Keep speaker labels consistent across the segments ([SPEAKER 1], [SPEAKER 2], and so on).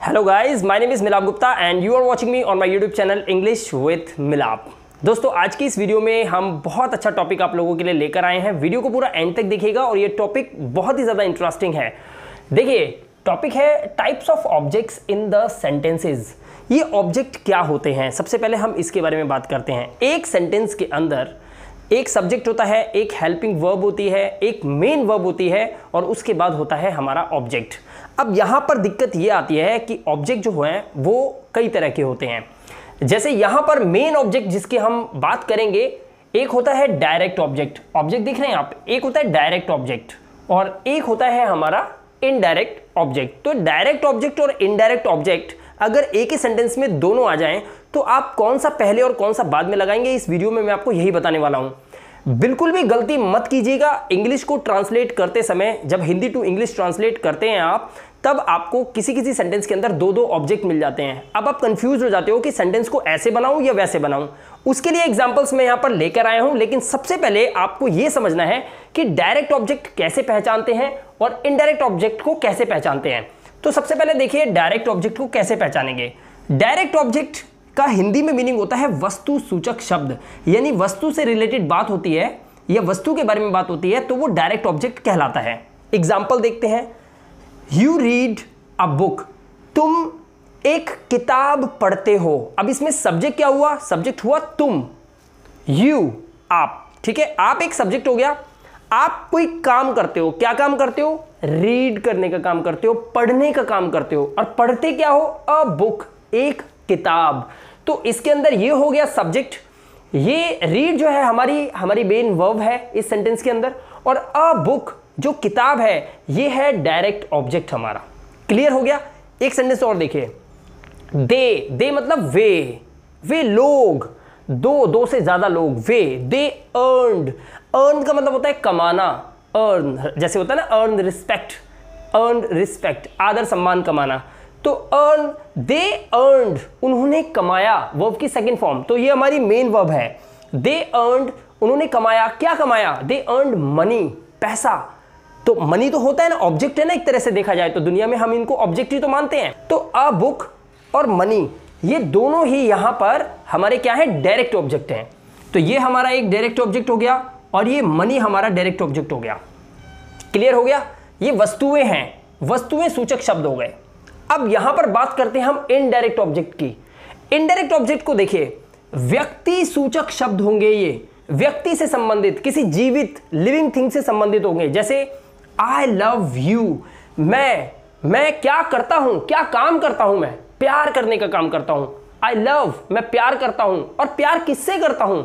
[SPEAKER 1] Hello guys, my name is Milap Gupta and you are watching me on my YouTube channel English with Milap. दोस्तों, आज की इस video में हम बहुत अच्छा टॉपिक आप लोगों के लिए लेकर आए हैं। वीडियो को पूरा एंड तक देखिएगा और ये टॉपिक बहुत ही ज़्यादा इंटरेस्टिंग है। देखिए, टॉपिक है types of objects in the sentences. ये ऑब्जेक्ट क्या होते हैं, सबसे पहले हम इसके बारे में बात करते हैं। एक सेंटेंस के अंदर एक सब्जेक्ट होता है, एक हेल्पिंग वर्ब होती है, एक मेन वर्ब होती है और उसके बाद होता है हमारा ऑब्जेक्ट। अब यहाँ पर दिक्कत ये आती है कि ऑब्जेक्ट जो है वो कई तरह के होते हैं। जैसे यहाँ पर मेन ऑब्जेक्ट जिसकी हम बात करेंगे, एक होता है डायरेक्ट ऑब्जेक्ट। ऑब्जेक्ट दिख रहे हैं आप, एक होता है डायरेक्ट ऑब्जेक्ट और एक होता है हमारा इनडायरेक्ट ऑब्जेक्ट। तो डायरेक्ट ऑब्जेक्ट और इनडायरेक्ट ऑब्जेक्ट अगर एक ही सेंटेंस में दोनों आ जाएं तो आप कौन सा पहले और कौन सा बाद में लगाएंगे, इस वीडियो में मैं आपको यही बताने वाला हूं। बिल्कुल भी गलती मत कीजिएगा। इंग्लिश को ट्रांसलेट करते समय, जब हिंदी टू इंग्लिश ट्रांसलेट करते हैं आप, तब आपको किसी किसी सेंटेंस के अंदर दो दो ऑब्जेक्ट मिल जाते हैं। अब आप कंफ्यूज हो जाते हो कि सेंटेंस को ऐसे बनाऊं या वैसे बनाऊं। उसके लिए एग्जांपल्स मैं यहां पर लेकर आया हूं, लेकिन सबसे पहले आपको यह समझना है कि डायरेक्ट ऑब्जेक्ट कैसे पहचानते हैं और इनडायरेक्ट ऑब्जेक्ट को कैसे पहचानते हैं। तो सबसे पहले देखिए, डायरेक्ट ऑब्जेक्ट को कैसे पहचानेंगे। डायरेक्ट ऑब्जेक्ट का हिंदी में मीनिंग होता है वस्तु सूचक शब्द, यानी वस्तु से रिलेटेड बात होती है या वस्तु के बारे में बात होती है तो वो डायरेक्ट ऑब्जेक्ट कहलाता है। एग्जाम्पल देखते हैं। यू रीड अ बुक, तुम एक किताब पढ़ते हो। अब इसमें सब्जेक्ट क्या हुआ? सब्जेक्ट हुआ तुम, यू, आप। ठीक है, आप एक सब्जेक्ट हो गया। आप कोई काम करते हो, क्या काम करते हो? रीड करने का काम करते हो, पढ़ने का काम करते हो। और पढ़ते क्या हो? अ बुक, एक किताब। तो इसके अंदर ये हो गया सब्जेक्ट। ये रीड जो है हमारी मेन वर्ब है इस सेंटेंस के अंदर, और अ बुक जो किताब है ये है डायरेक्ट ऑब्जेक्ट हमारा। क्लियर हो गया? एक सेंटेंस और देखिए। दे मतलब वे लोग, दो से ज्यादा लोग, दे अर्नड। अर्न का मतलब होता है कमाना। अर्न जैसे होता है ना, अर्न रिस्पेक्ट, आदर सम्मान कमाना। तो अर्न, दे अर्नड, उन्होंने कमाया, वर्ब की सेकंड फॉर्म। तो ये हमारी मेन वर्ब है। दे अर्नड, उन्होंने कमाया। क्या कमाया? दे अर्नड मनी, पैसा। तो मनी तो होता है ना, ऑब्जेक्ट है ना, एक तरह से देखा जाए तो दुनिया में हम इनको ऑब्जेक्ट ही तो मानते हैं। तो अ बुक और मनी, ये दोनों ही यहां पर हमारे क्या है? डायरेक्ट ऑब्जेक्ट हैं। तो ये हमारा एक डायरेक्ट ऑब्जेक्ट हो गया और ये मनी हमारा डायरेक्ट ऑब्जेक्ट हो गया। क्लियर हो गया? ये वस्तुएं हैं, वस्तुएं सूचक शब्द हो गए। अब यहां पर बात करते हैं हम इनडायरेक्ट ऑब्जेक्ट की। इनडायरेक्ट ऑब्जेक्ट को देखिए, व्यक्ति सूचक शब्द होंगे। ये व्यक्ति से संबंधित, किसी जीवित लिविंग थिंग से संबंधित होंगे। जैसे आई लव यू, मैं क्या करता हूं, क्या काम करता हूं? मैं प्यार करने का काम करता हूं। आई लव, मैं प्यार करता हूं। और प्यार किससे करता हूं?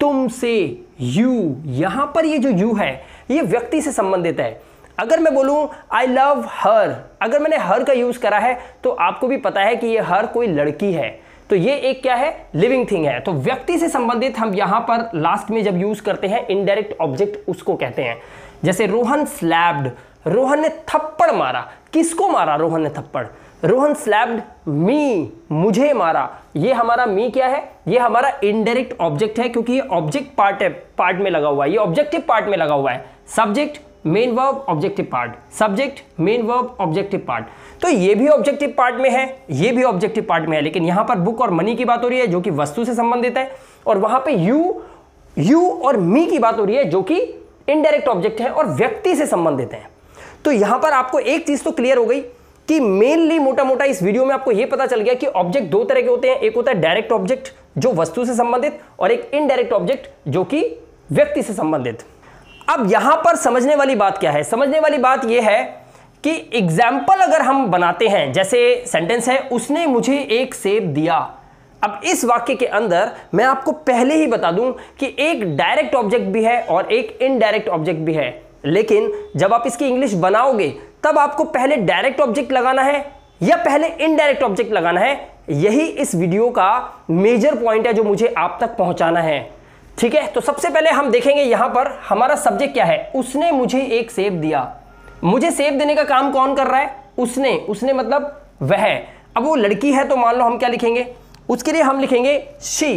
[SPEAKER 1] तुमसे। यू, यहां पर ये जो यू है ये व्यक्ति से संबंधित है। अगर मैं बोलूं आई लव हर, अगर मैंने हर का यूज करा है तो आपको भी पता है कि ये हर कोई लड़की है। तो ये एक क्या है? लिविंग थिंग है। तो व्यक्ति से संबंधित हम यहां पर लास्ट में जब यूज करते हैं इनडायरेक्ट ऑब्जेक्ट, उसको कहते हैं। जैसे रोहन स्लैप्ड, रोहन ने थप्पड़ मारा। किसको मारा? रोहन ने थप्पड़। रोहन स्लैप्ड मी, मुझे मारा। ये हमारा मी क्या है? ये हमारा इनडायरेक्ट ऑब्जेक्ट है, क्योंकि ये ऑब्जेक्ट पार्ट में लगा हुआ है, ये ऑब्जेक्टिव पार्ट में लगा हुआ है। Subject, main verb, objective part, subject, main verb, objective part. तो ये भी ऑब्जेक्टिव पार्ट में है, ये भी ऑब्जेक्टिव पार्ट में है। लेकिन यहां पर बुक और मनी की बात हो रही है जो कि वस्तु से संबंधित है, और वहां पे यू और मी की बात हो रही है जो कि इनडायरेक्ट ऑब्जेक्ट है और व्यक्ति से संबंधित है। तो यहां पर आपको एक चीज तो क्लियर हो गई कि मेनली मोटा मोटा इस वीडियो में आपको यह पता चल गया कि ऑब्जेक्ट दो तरह के होते हैं। एक होता है डायरेक्ट ऑब्जेक्ट जो वस्तु से संबंधित, और एक इनडायरेक्ट ऑब्जेक्ट जो कि व्यक्ति से संबंधित। अब यहां पर समझने वाली बात क्या है? समझने वाली बात यह है कि एग्जाम्पल अगर हम बनाते हैं, जैसे सेंटेंस है, उसने मुझे एक सेब दिया। अब इस वाक्य के अंदर मैं आपको पहले ही बता दूं कि एक डायरेक्ट ऑब्जेक्ट भी है और एक इनडायरेक्ट ऑब्जेक्ट भी है। लेकिन जब आप इसकी इंग्लिश बनाओगे तब आपको पहले डायरेक्ट ऑब्जेक्ट लगाना है या पहले इनडायरेक्ट ऑब्जेक्ट लगाना है, यही इस वीडियो का मेजर पॉइंट है जो मुझे आप तक पहुंचाना है। ठीक है, तो सबसे पहले हम देखेंगे यहां पर हमारा सब्जेक्ट क्या है। उसने मुझे एक सेब दिया। मुझे सेब देने का काम कौन कर रहा है? उसने मतलब वह। अब वो लड़की है तो मान लो हम क्या लिखेंगे? उसके लिए हम लिखेंगे शी।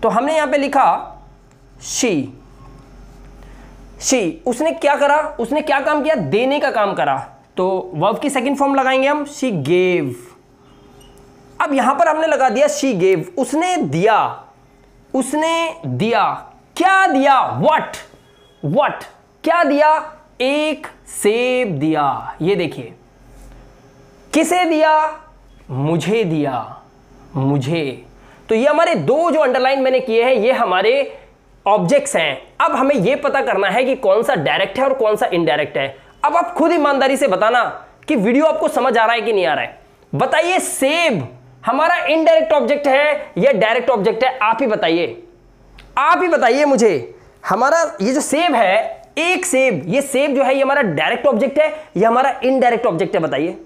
[SPEAKER 1] तो हमने यहां पे लिखा शी। उसने क्या करा? उसने क्या काम किया? देने का काम करा। तो वर्ब की सेकंड फॉर्म लगाएंगे हम, शी गेव। अब यहां पर हमने लगा दिया शी गेव, उसने दिया, उसने दिया, क्या दिया, व्हाट, क्या दिया, एक सेब दिया। ये देखिए, किसे दिया, मुझे दिया, मुझे। तो ये हमारे दो जो अंडरलाइन मैंने किए हैं ये हमारे ऑब्जेक्ट्स हैं। अब हमें यह पता करना है कि कौन सा डायरेक्ट है और कौन सा इनडायरेक्ट है। अब आप खुद ईमानदारी से बताना कि वीडियो आपको समझ आ रहा है कि नहीं आ रहा है। बताइए, सेब हमारा इनडायरेक्ट ऑब्जेक्ट है या डायरेक्ट ऑब्जेक्ट है? आप ही बताइए, आप ही बताइए मुझे। हमारा ये जो सेब है, एक सेब, ये सेब जो है ये हमारा डायरेक्ट ऑब्जेक्ट है या हमारा इनडायरेक्ट ऑब्जेक्ट है? बताइए।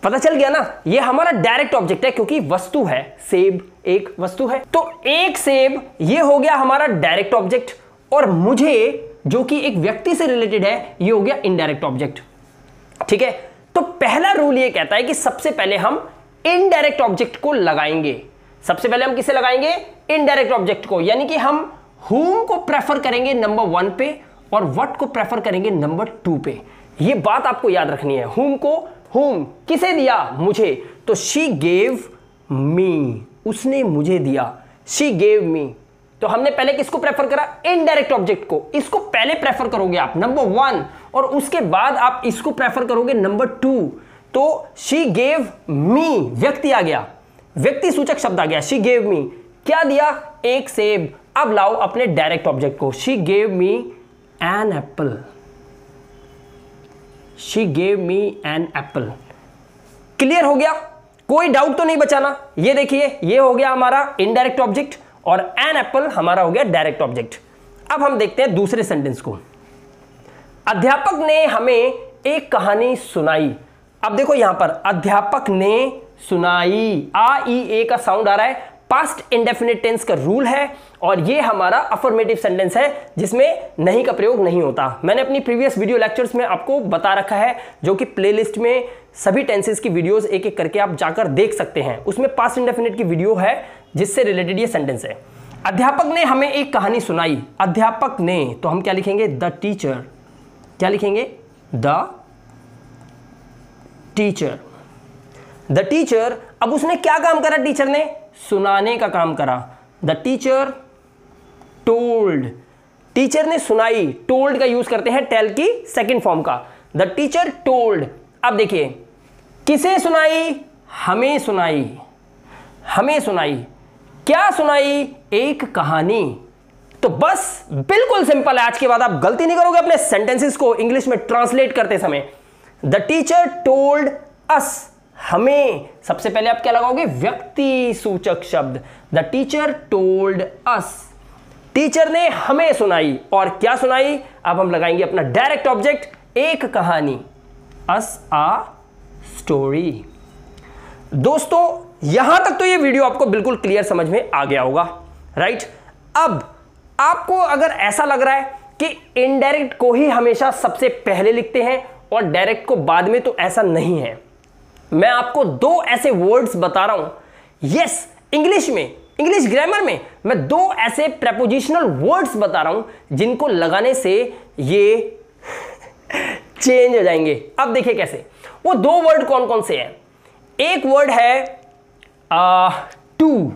[SPEAKER 1] पता चल गया ना, ये हमारा डायरेक्ट ऑब्जेक्ट है क्योंकि वस्तु है, सेब एक वस्तु है। तो एक सेब ये हो गया हमारा डायरेक्ट ऑब्जेक्ट, और मुझे जो कि एक व्यक्ति से रिलेटेड है ये हो गया इनडायरेक्ट ऑब्जेक्ट। ठीक है, तो पहला रूल ये कहता है कि सबसे पहले हम इनडायरेक्ट ऑब्जेक्ट को लगाएंगे। सबसे पहले हम किसे लगाएंगे? इनडायरेक्ट ऑब्जेक्ट को, यानी कि हम whom को प्रेफर करेंगे नंबर 1 पे और what को प्रेफर करेंगे नंबर 2 पे। ये बात आपको याद रखनी है। whom को, whom किसे दिया? मुझे। तो she gave me, उसने मुझे दिया, she gave me। तो हमने पहले किसको प्रेफर करा? इनडायरेक्ट ऑब्जेक्ट को। इसको पहले प्रेफर करोगे आप नंबर 1 और उसके बाद आप इसको प्रेफर करोगे नंबर 2। तो she gave me, व्यक्ति आ गया, व्यक्ति सूचक शब्द आ गया, she gave me, क्या दिया? एक सेब। अब लाओ अपने डायरेक्ट ऑब्जेक्ट को, she gave me an apple, she gave me an apple। Clear हो गया? कोई डाउट तो नहीं बचाना। ये देखिए, ये हो गया हमारा इनडायरेक्ट ऑब्जेक्ट और an apple हमारा हो गया डायरेक्ट ऑब्जेक्ट। अब हम देखते हैं दूसरे सेंटेंस को। अध्यापक ने हमें एक कहानी सुनाई। अब देखो यहां पर अध्यापक ने सुनाई, आ ई ए का साउंड आ रहा है, पास्ट इंडेफिनिट टेंस का रूल है और ये हमारा अफर्मेटिव सेंटेंस है जिसमें नहीं का प्रयोग नहीं होता। मैंने अपनी प्रीवियस वीडियो लेक्चर्स में आपको बता रखा है, जो कि प्लेलिस्ट में सभी टेंसेस की वीडियोस एक एक करके आप जाकर देख सकते हैं। उसमें पास्ट इंडेफिनिट की वीडियो है जिससे रिलेटेड ये सेंटेंस है। अध्यापक ने हमें एक कहानी सुनाई। अध्यापक ने, तो हम क्या लिखेंगे? The teacher. क्या लिखेंगे? The teacher. द टीचर, अब उसने क्या काम करा? टीचर ने सुनाने का काम करा। द टीचर टोल्ड, टीचर ने सुनाई, टोल्ड का यूज करते हैं टेल की सेकंड फॉर्म का। The teacher told. अब देखिए, किसे सुनाई? हमें सुनाई, हमें सुनाई। क्या सुनाई? एक कहानी। तो बस बिल्कुल सिंपल है। आज के बाद आप गलती नहीं करोगे अपने सेंटेंसेस को इंग्लिश में ट्रांसलेट करते समय। द टीचर टोल्ड अस, हमें। सबसे पहले आप क्या लगाओगे? व्यक्ति सूचक शब्द। The teacher told us, teacher ने हमें सुनाई। और क्या सुनाई? अब हम लगाएंगे अपना डायरेक्ट ऑब्जेक्ट, एक कहानी, अस आ स्टोरी। दोस्तों यहां तक तो ये वीडियो आपको बिल्कुल क्लियर समझ में आ गया होगा, राइट? अब आपको अगर ऐसा लग रहा है कि इनडायरेक्ट को ही हमेशा सबसे पहले लिखते हैं और डायरेक्ट को बाद में, तो ऐसा नहीं है। मैं आपको दो ऐसे वर्ड्स बता रहा हूं। यस, इंग्लिश में, इंग्लिश ग्रामर में मैं दो ऐसे प्रेपोजिशनल वर्ड्स बता रहा हूं जिनको लगाने से ये चेंज हो जाएंगे। अब देखिए कैसे। वो दो वर्ड कौन कौन से हैं? एक वर्ड है टू,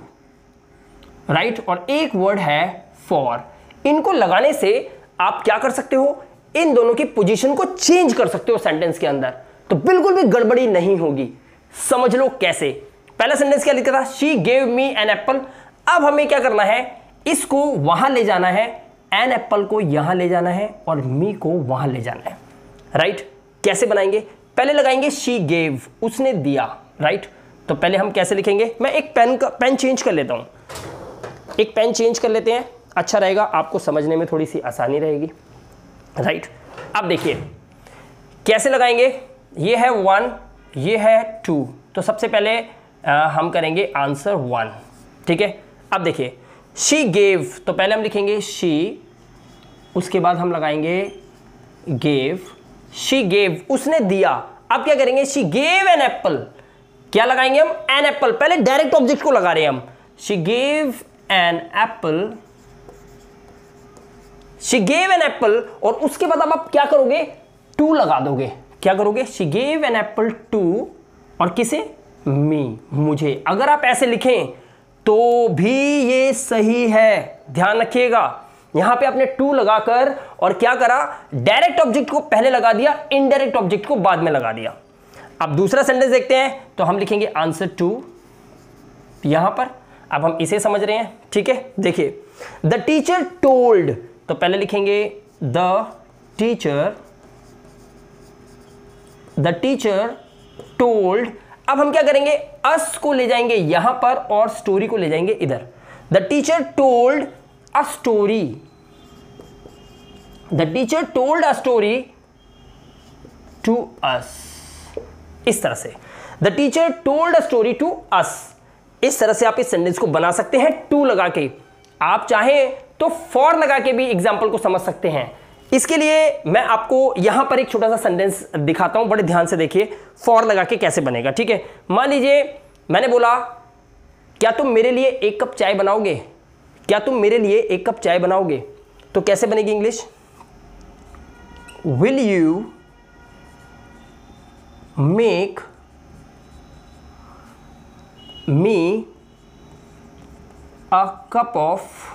[SPEAKER 1] राइट, और एक वर्ड है फॉर। इनको लगाने से आप क्या कर सकते हो? इन दोनों की पोजीशन को चेंज कर सकते हो सेंटेंस के अंदर, तो बिल्कुल भी गड़बड़ी नहीं होगी। समझ लो कैसे। पहला सेंटेंस क्या लिखा था? She gave me an apple. अब हमें क्या करना है? इसको वहां ले जाना है, एन एप्पल को यहां ले जाना है और मी को वहां ले जाना है, राइट? कैसे बनाएंगे? पहले लगाएंगे शी गेव, उसने दिया, राइट? तो पहले हम कैसे लिखेंगे? मैं एक पेन चेंज कर लेता हूं, एक पेन चेंज कर लेते हैं, अच्छा रहेगा, आपको समझने में थोड़ी सी आसानी रहेगी, राइट? अब देखिए कैसे लगाएंगे। ये है 1, ये है 2, तो सबसे पहले हम करेंगे आंसर 1, ठीक है? अब देखिए शी गेव, तो पहले हम लिखेंगे शी, उसके बाद हम लगाएंगे गेव। शी गेव, उसने दिया। अब क्या करेंगे? शी गेव एन एप्पल, क्या लगाएंगे हम? An apple. पहले डायरेक्ट ऑब्जेक्ट को लगा रहे हैं हम। She gave an apple, she gave an apple, और उसके बाद अब आप क्या करोगे? टू लगा दोगे। क्या करोगे? She gave an apple to, और किसे? मी, मुझे। अगर आप ऐसे लिखें तो भी ये सही है, ध्यान रखिएगा। यहां पे आपने टू लगाकर और क्या करा, डायरेक्ट ऑब्जेक्ट को पहले लगा दिया, इनडायरेक्ट ऑब्जेक्ट को बाद में लगा दिया। अब दूसरा सेंटेंस देखते हैं, तो हम लिखेंगे आंसर टू यहां पर। अब हम इसे समझ रहे हैं, ठीक है। देखिए, द टीचर टोल्ड, तो पहले लिखेंगे द टीचर टोल्ड। अब हम क्या करेंगे, अस को ले जाएंगे यहां पर और स्टोरी को ले जाएंगे इधर। The teacher told a story, the teacher told a story to us. इस तरह से the teacher told a story to us, इस तरह से आप इस सेंटेंस को बना सकते हैं टू लगा के। आप चाहें तो फॉर लगा के भी एग्जाम्पल को समझ सकते हैं। इसके लिए मैं आपको यहां पर एक छोटा सा सेंटेंस दिखाता हूं, बड़े ध्यान से देखिए फॉर लगा के कैसे बनेगा, ठीक है। मान लीजिए मैंने बोला, क्या तुम मेरे लिए एक कप चाय बनाओगे, क्या तुम मेरे लिए एक कप चाय बनाओगे, तो कैसे बनेगी English, will you make me a cup of,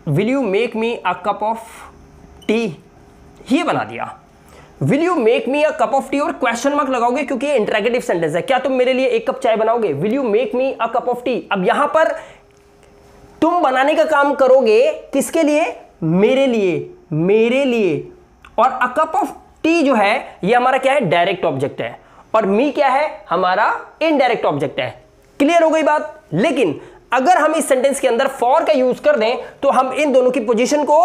[SPEAKER 1] will you make me a cup of T, ये बना दिया। Will you make me a cup of T और क्वेश्चन मार्क लगाओगे क्योंकि ये इंटरैगेटिव सेंटेंस है। क्या तुम मेरे लिए एक कप चाय बनाओगे, will you make me a cup of T. अब यहां पर तुम बनाने का काम करोगे, किसके लिए, मेरे लिए, मेरे लिए। और अ कप ऑफ टी जो है ये हमारा क्या है, डायरेक्ट ऑब्जेक्ट है, और मी क्या है, हमारा इनडायरेक्ट ऑब्जेक्ट है। क्लियर हो गई बात। लेकिन अगर हम इस सेंटेंस के अंदर फॉर का यूज कर दें तो हम इन दोनों की पोजीशन को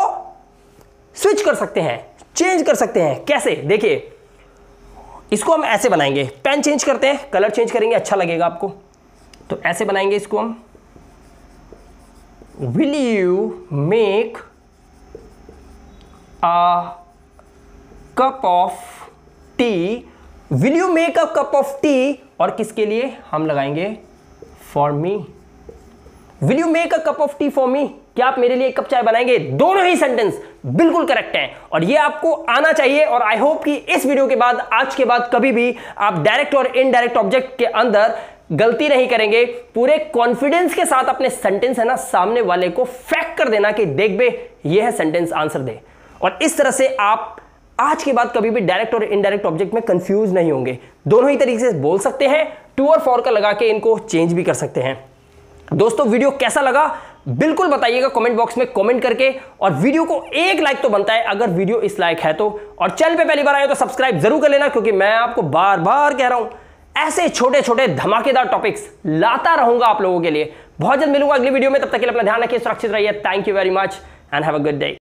[SPEAKER 1] स्विच कर सकते हैं, चेंज कर सकते हैं। कैसे, देखिए इसको हम ऐसे बनाएंगे, पेन चेंज करते हैं, कलर चेंज करेंगे, अच्छा लगेगा आपको। तो ऐसे बनाएंगे इसको हम, will you make a cup of T, will you make a cup of T, और किसके लिए हम लगाएंगे, for me. Will you make a cup of T for me, क्या आप मेरे लिए एक कप चाय बनाएंगे। दोनों ही सेंटेंस बिल्कुल करेक्ट हैं और ये आपको आना चाहिए। और आई होप कि इस वीडियो के बाद, आज के बाद कभी भी आप डायरेक्ट और इनडायरेक्ट ऑब्जेक्ट के अंदर गलती नहीं करेंगे। पूरे कॉन्फिडेंस के साथ अपने सेंटेंस है ना सामने वाले को फैक्ट कर देना कि देख बे ये है सेंटेंस, आंसर दे। और इस तरह से आप आज के बाद कभी भी डायरेक्ट और इनडायरेक्ट ऑब्जेक्ट में कंफ्यूज नहीं होंगे। दोनों ही तरीके से बोल सकते हैं, टू और फॉर का लगा के इनको चेंज भी कर सकते हैं। दोस्तों वीडियो कैसा लगा बिल्कुल बताइएगा कमेंट बॉक्स में कमेंट करके, और वीडियो को एक लाइक तो बनता है अगर वीडियो इस लायक है तो। और चैनल पे पहली बार आए तो सब्सक्राइब जरूर कर लेना, क्योंकि मैं आपको बार बार कह रहा हूं ऐसे छोटे छोटे धमाकेदार टॉपिक्स लाता रहूंगा आप लोगों के लिए। बहुत जल्द मिलूंगा अगली वीडियो में, तब तक के लिए अपना ध्यान रखिए, सुरक्षित रहिए। Thank you very much and have a good day.